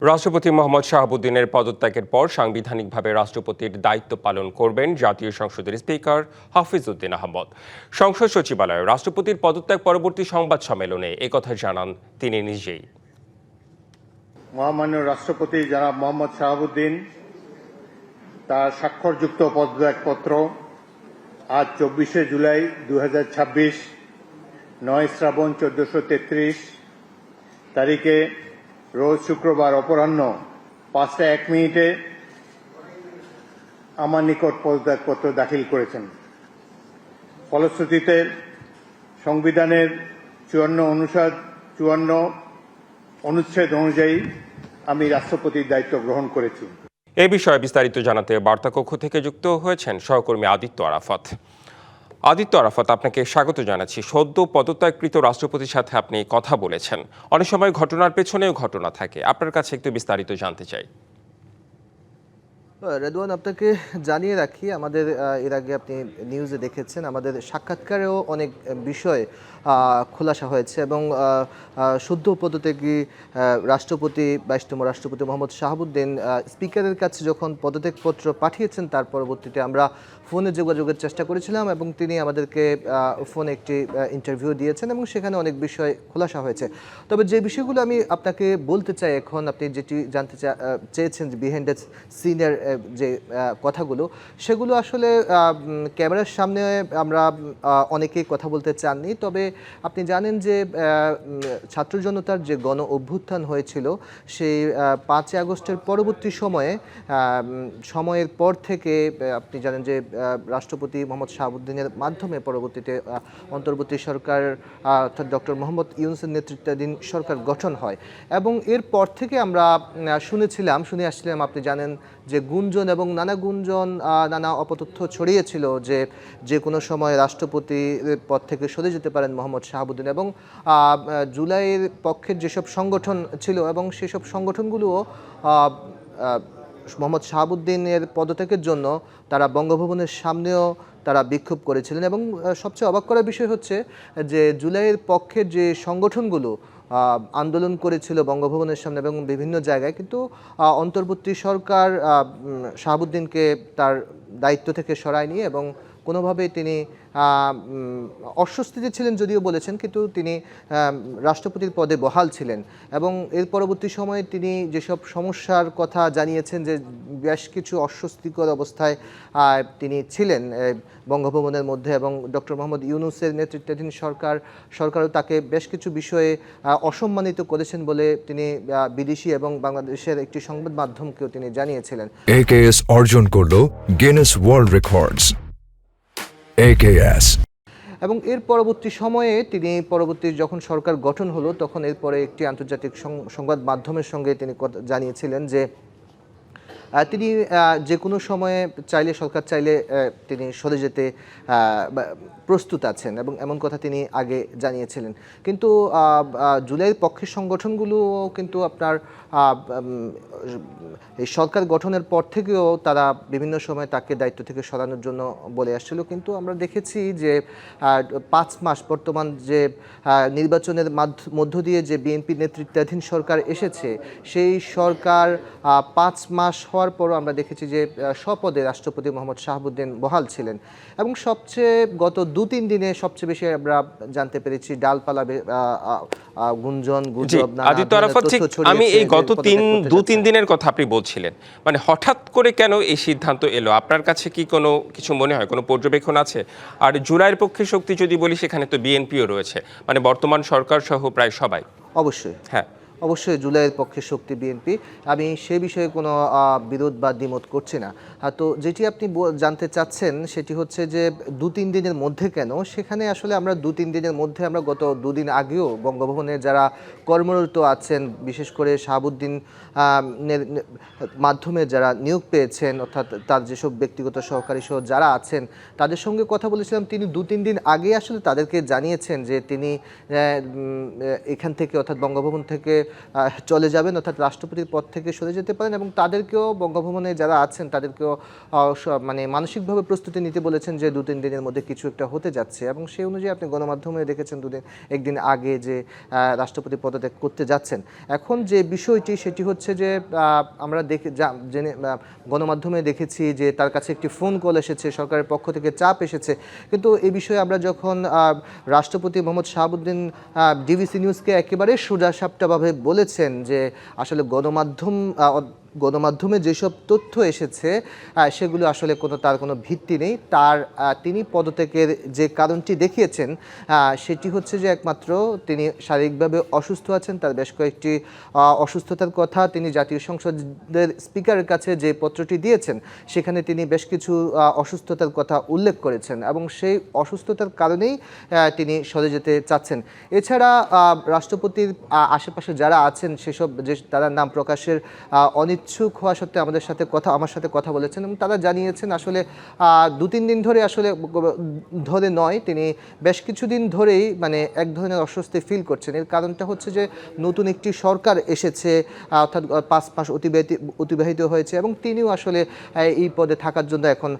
রাষ্ট্রপতি মোহাম্মদ শাহাবুদ্দিনের পদত্যাগের পর সাংবিধানিকভাবে রাষ্ট্রপতির দায়িত্ব পালন করবেন জাতীয় সংসদের স্পিকার হাফিজ উদ্দিন আহমদ। সংসদ সচিবালয়ে রাষ্ট্রপতির পদত্যাগ পরবর্তী সংবাদ সম্মেলনে একথা জানান তিনি নিজেই। মহামান্য রাষ্ট্রপতি জনাব মোহাম্মদ শাহাবুদ্দিন তার স্বাক্ষরযুক্ত পদত্যাগপত্র আজ 24শে জুলাই 2026 9 শ্রাবণ 1433 তারিখে রোজ শুক্রবার অপরাহ্ন 5টা 1 মিনিটে আমার নিকট পদত্যাগপত্র দাখিল করেছেন। ফলশ্রুতিতে সংবিধানের 54 অনুচ্ছেদ অনুযায়ী আমি রাষ্ট্রপতির দায়িত্ব গ্রহণ করেছি। এ বিষয়ে বিস্তারিত জানাতে বার্তাকক্ষ থেকে যুক্ত হয়েছেন সহকর্মী আদিত্য আরাফাত। আপনাকে স্বাগত জানাচ্ছি। সদ্য পদত্যাগকৃত রাষ্ট্রপতির সাথে আপনি কথা বলেছেন। অনেক সময় ঘটনার পেছনেও ঘটনা থাকে, আপনার কাছে একটু বিস্তারিত জানতে চাই। রেদওয়ান, আপনাকে জানিয়ে রাখি, আমাদের এর আগে আপনি নিউজে দেখেছেন আমাদের সাক্ষাৎকারেও অনেক বিষয় খোলাসা হয়েছে এবং সদ্য পদত্যাগী রাষ্ট্রপতি 22তম রাষ্ট্রপতি মোহাম্মদ শাহাবুদ্দিন স্পিকারের কাছে যখন পদত্যাগপত্র পাঠিয়েছেন তার পরবর্তীতে আমরা ফোনে যোগাযোগের চেষ্টা করেছিলাম এবং তিনি আমাদেরকে ফোনে একটি ইন্টারভিউ দিয়েছেন এবং সেখানে অনেক বিষয় খোলাসা হয়েছে। তবে যে বিষয়গুলো আমি আপনাকে বলতে চাই এখন, আপনি যেটি জানতে চেয়েছেন যে বিহাইন্ড দ্য সিনের যে কথাগুলো, সেগুলো আসলে ক্যামেরার সামনে আমরা অনেকেই কথা বলতে চাননি। তবে আপনি জানেন যে ছাত্র জনতার যে গণ অভ্যুত্থান হয়েছিল সেই 5 আগস্টের পরবর্তী সময়ের পর থেকে আপনি জানেন যে রাষ্ট্রপতি মোহাম্মদ শাহাবুদ্দিনের মাধ্যমে পরবর্তীতে অন্তর্বর্তী সরকার অর্থাৎ ডক্টর মোহাম্মদ ইউনূসের নেতৃত্বাধীন সরকার গঠন হয় এবং এরপর থেকে আমরা শুনে আসছিলাম, আপনি জানেন যে গুঞ্জন এবং নানা অপতথ্য ছড়িয়েছিল যে কোনো সময় রাষ্ট্রপতির পদ থেকে সরে যেতে পারেন মোহাম্মদ শাহাবুদ্দিন এবং জুলাইয়ের পক্ষের যেসব সংগঠন ছিল এবং সেসব সংগঠনগুলোও মোহাম্মদ শাহাবুদ্দিনের পদত্যাগের জন্য তারা বঙ্গভবনের সামনেও তারা বিক্ষোভ করেছিলেন। এবং সবচেয়ে অবাক করার বিষয় হচ্ছে যে জুলাইয়ের পক্ষের যে সংগঠনগুলো আন্দোলন করেছিল বঙ্গভবনের সামনে এবং বিভিন্ন জায়গায়, কিন্তু অন্তর্বর্তী সরকার শাহাবুদ্দিনকে তার দায়িত্ব থেকে সরায়নি এবং কোনোভাবেই তিনি অস্বস্তিতে ছিলেন যদিও বলেছেন, কিন্তু তিনি রাষ্ট্রপতির পদে বহাল ছিলেন এবং এর পরবর্তী সময়ে তিনি যেসব সমস্যার কথা জানিয়েছেন যে বেশ কিছু অস্বস্তিকর অবস্থায় তিনি ছিলেন বঙ্গভবনের মধ্যে এবং ডক্টর মোহাম্মদ ইউনূসের নেতৃত্বাধীন সরকারও তাকে বেশ কিছু বিষয়ে অসম্মানিত করেছেন বলে তিনি বিদেশি এবং বাংলাদেশের একটি সংবাদ মাধ্যমকেও তিনি জানিয়েছিলেন। AKS অর্জন করল গিনেস ওয়ার্ল্ড রেকর্ডস। AKS এবং এর পরবর্তী সময়ে তিনি যখন সরকার গঠন হলো তখন এরপরে একটি আন্তর্জাতিক সংবাদ মাধ্যমের সঙ্গে তিনি জানিয়েছিলেন যে তিনি যে কোনো সময়ে সরকার চাইলে তিনি সরে যেতে প্রস্তুত আছেন এবং এমন কথা তিনি আগে জানিয়েছিলেন। কিন্তু জুলাইয়ের পক্ষের সংগঠনগুলো কিন্তু আপনার এই সরকার গঠনের পর থেকেও তারা বিভিন্ন সময় তাকে দায়িত্ব থেকে সরানোর জন্য বলে আসছিল, কিন্তু আমরা দেখেছি যে 5 মাস বর্তমান যে নির্বাচনের মধ্য দিয়ে যে বিএনপি নেতৃত্বাধীন সরকার এসেছে সেই সরকার 5 মাস হওয়ার পরও আমরা দেখেছি যে স্বপদে রাষ্ট্রপতি মোহাম্মদ শাহাবুদ্দিন বহাল ছিলেন এবং সবচেয়ে গত 2-3 দিনে সবচেয়ে বেশি আমরা জানতে পেরেছি ডালপালা গুঞ্জন গুজব আমি এই গত 2-3 দিনের কথা আপনি বলছিলেন, মানে হঠাৎ করে কেন এই সিদ্ধান্ত এলো? আপনার কাছে কি কিছু মনে হয়, কোনো পর্যবেক্ষণ আছে? আর জুলাইয়ের পক্ষে শক্তি যদি বলি, সেখানে তো বিএনপিও রয়েছে, মানে বর্তমান সরকার সহ প্রায় সবাই। অবশ্যই জুলাইয়ের পক্ষে শক্তি বিএনপি, আমি সে বিষয়ে কোনো বিরোধ বা দ্বিমত করছি না। তো যেটি আপনি জানতে চাচ্ছেন সেটি হচ্ছে যে 2-3 দিনের মধ্যে কেন, সেখানে আসলে আমরা 2-3 দিনের মধ্যে আমরা গত 2 দিন আগেও বঙ্গভবনে যারা কর্মরত আছেন, বিশেষ করে শাহাবুদ্দিন মাধ্যমে যারা নিয়োগ পেয়েছেন অর্থাৎ তার যেসব ব্যক্তিগত সহকারী সহ যারা আছেন তাদের সঙ্গে কথা বলেছিলাম। তিনি 2-3 দিন আগে আসলে তাদেরকে জানিয়েছেন যে তিনি এখান থেকে অর্থাৎ বঙ্গভবন থেকে চলে যাবেন, অর্থাৎ রাষ্ট্রপতির পদ থেকে সরে যেতে পারেন এবং তাদেরকেও বঙ্গভবনে যারা আছেন তাদেরকেও মানে মানসিকভাবে প্রস্তুতি নিতে বলেছেন যে 2-3 দিনের মধ্যে কিছু একটা হতে যাচ্ছে। এবং সেই অনুযায়ী আপনি গণমাধ্যমে দেখেছেন একদিন আগে যে রাষ্ট্রপতি পদ পদত্যাগ করতে যাচ্ছেন। এখন যে বিষয়টি সেটি হচ্ছে যে আমরা জেনে গণমাধ্যমে দেখেছি যে তার কাছে একটি ফোন কল এসেছে, সরকারের পক্ষ থেকে চাপ এসেছে, কিন্তু এই বিষয়ে আমরা যখন রাষ্ট্রপতি মোহাম্মদ শাহাবুদ্দিন ডিবিসি নিউজকে একেবারে সোজাসাপটাভাবে বলেছেন যে আসলে গণমাধ্যমে যেসব তথ্য এসেছে সেগুলো আসলে তার কোনো ভিত্তি নেই। তিনি পদত্যাগের যে কারণটি দেখিয়েছেন সেটি হচ্ছে যে একমাত্র তিনি শারীরিকভাবে অসুস্থ আছেন। তার বেশ কয়েকটি অসুস্থতার কথা তিনি জাতীয় সংসদের স্পিকারের কাছে যে পত্রটি দিয়েছেন সেখানে তিনি বেশ কিছু অসুস্থতার কথা উল্লেখ করেছেন এবং সেই অসুস্থতার কারণেই তিনি সরে যেতে চাচ্ছেন। এছাড়া রাষ্ট্রপতির আশেপাশে যারা আছেন তারা নাম প্রকাশের অনিচ্ছুক হওয়া সত্ত্বেও আমার সাথে কথা বলেছেন এবং তারা জানিয়েছেন আসলে 2-3 দিন ধরে নয়, তিনি বেশ কিছুদিন ধরেই মানে এক ধরনের অস্বস্তি ফিল করছেন। এর কারণটা হচ্ছে যে নতুন একটি সরকার এসেছে, অর্থাৎ 5 মাস অতিবাহিত হয়েছে এবং তিনিও আসলে এই পদে থাকার জন্য এখন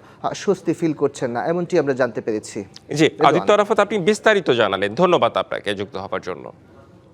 স্বস্তি ফিল করছেন না, এমনটি আমরা জানতে পেরেছি। জি, আদিত্য আরাফাত, আপনি বিস্তারিত জানালেন, ধন্যবাদ আপনাকে যুক্ত হওয়ার জন্য।